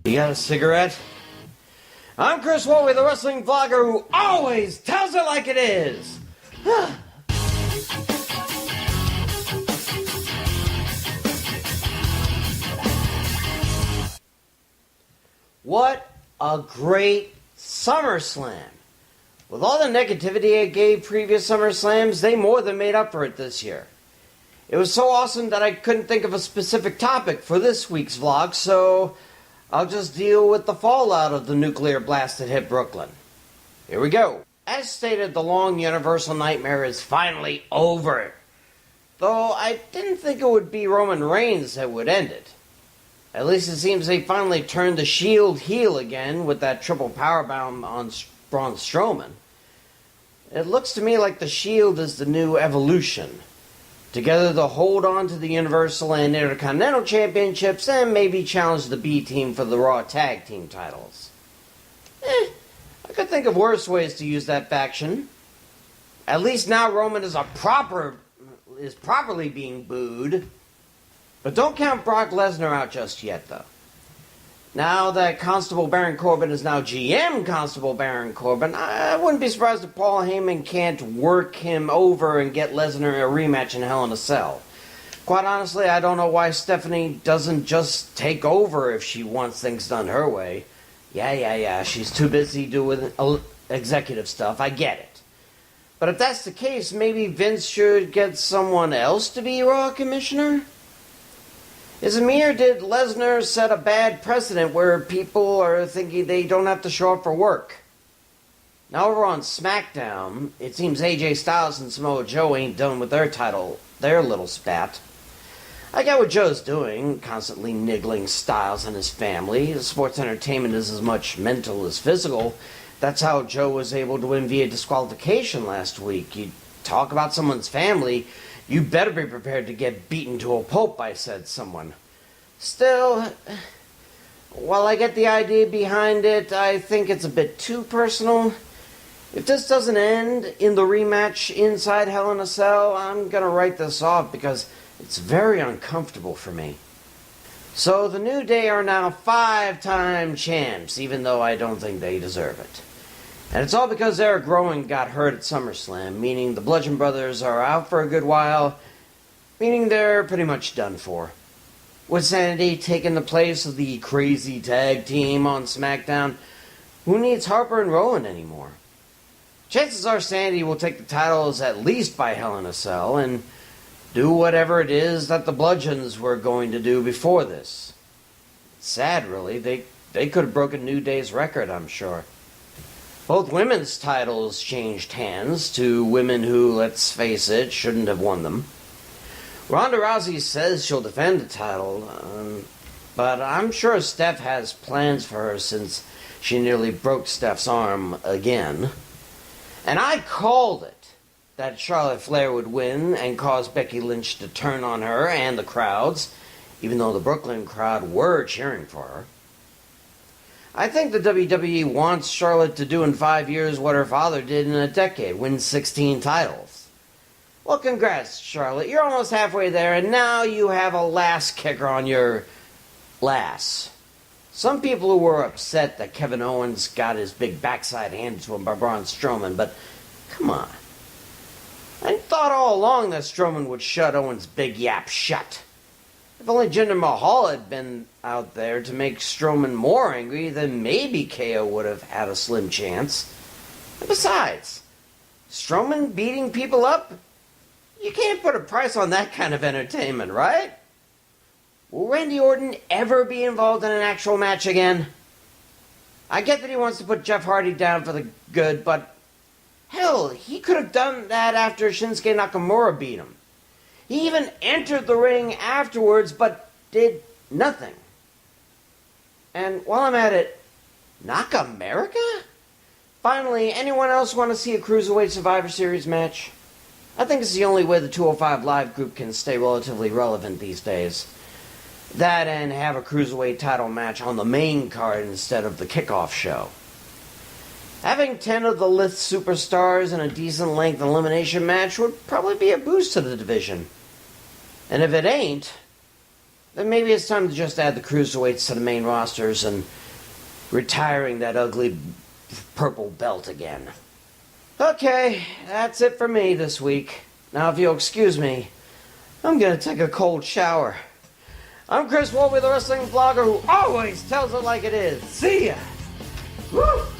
You got a cigarette? I'm Chris Wolvie, the wrestling vlogger who always tells it like it is. What a great SummerSlam. With all the negativity it gave previous SummerSlams, they more than made up for it this year. It was so awesome that I couldn't think of a specific topic for this week's vlog, so I'll just deal with the fallout of the nuclear blast that hit Brooklyn. Here we go. As stated, the long Universal Nightmare is finally over. Though I didn't think it would be Roman Reigns that would end it. At least it seems they finally turned the Shield heel again with that triple powerbomb on Braun Strowman. It looks to me like the Shield is the new Evolution. Together they'll hold on to the Universal and Intercontinental Championships and maybe challenge the B team for the Raw Tag Team titles. I could think of worse ways to use that faction. At least now Roman is properly being booed. But don't count Brock Lesnar out just yet, though. Now that Constable Baron Corbin is now GM Constable Baron Corbin, I wouldn't be surprised if Paul Heyman can't work him over and get Lesnar a rematch in Hell in a Cell. Quite honestly, I don't know why Stephanie doesn't just take over if she wants things done her way. Yeah, she's too busy doing executive stuff, I get it. But if that's the case, maybe Vince should get someone else to be Raw Commissioner? Is it me, or did Lesnar set a bad precedent where people are thinking they don't have to show up for work? Now over on SmackDown, it seems AJ Styles and Samoa Joe ain't done with their little spat. I get what Joe's doing, constantly niggling Styles and his family. Sports entertainment is as much mental as physical. That's how Joe was able to win via disqualification last week. You talk about someone's family, you better be prepared to get beaten to a pulp by said someone. Still, while I get the idea behind it, I think it's a bit too personal. If this doesn't end in the rematch inside Hell in a Cell, I'm gonna write this off because it's very uncomfortable for me. So the New Day are now 5-time champs, even though I don't think they deserve it. And it's all because Eric Rowan got hurt at SummerSlam, meaning the Bludgeon Brothers are out for a good while, meaning they're pretty much done for. With Sanity taking the place of the crazy tag team on SmackDown, who needs Harper and Rowan anymore? Chances are Sanity will take the titles at least by Hell in a Cell and do whatever it is that the Bludgeons were going to do before this. It's sad, really. They could have broken New Day's record, I'm sure. Both women's titles changed hands to women who, let's face it, shouldn't have won them. Ronda Rousey says she'll defend the title, but I'm sure Steph has plans for her since she nearly broke Steph's arm again. And I called it that Charlotte Flair would win and cause Becky Lynch to turn on her and the crowds, even though the Brooklyn crowd were cheering for her. I think the WWE wants Charlotte to do in 5 years what her father did in a decade, win 16 titles. Well, congrats, Charlotte. You're almost halfway there, and now you have a lass kicker on your lass. Some people who were upset that Kevin Owens got his big backside handed to him by Braun Strowman, but come on. I thought all along that Strowman would shut Owens' big yap shut. If only Jinder Mahal had been out there to make Strowman more angry, then maybe KO would have had a slim chance. And besides, Strowman beating people up? You can't put a price on that kind of entertainment, right? Will Randy Orton ever be involved in an actual match again? I get that he wants to put Jeff Hardy down for the good, but hell, he could have done that after Shinsuke Nakamura beat him. He even entered the ring afterwards, but did nothing. And while I'm at it, Knock America? Finally, anyone else want to see a Cruiserweight Survivor Series match? I think it's the only way the 205 Live group can stay relatively relevant these days. That and have a Cruiserweight title match on the main card instead of the kickoff show. Having 10 of the Lith superstars in a decent length elimination match would probably be a boost to the division. And if it ain't, then maybe it's time to just add the cruiserweights to the main rosters and retiring that ugly purple belt again. Okay, that's it for me this week. Now, if you'll excuse me, I'm gonna take a cold shower. I'm Chris Wolvie, the wrestling vlogger who always tells it like it is. See ya! Woo!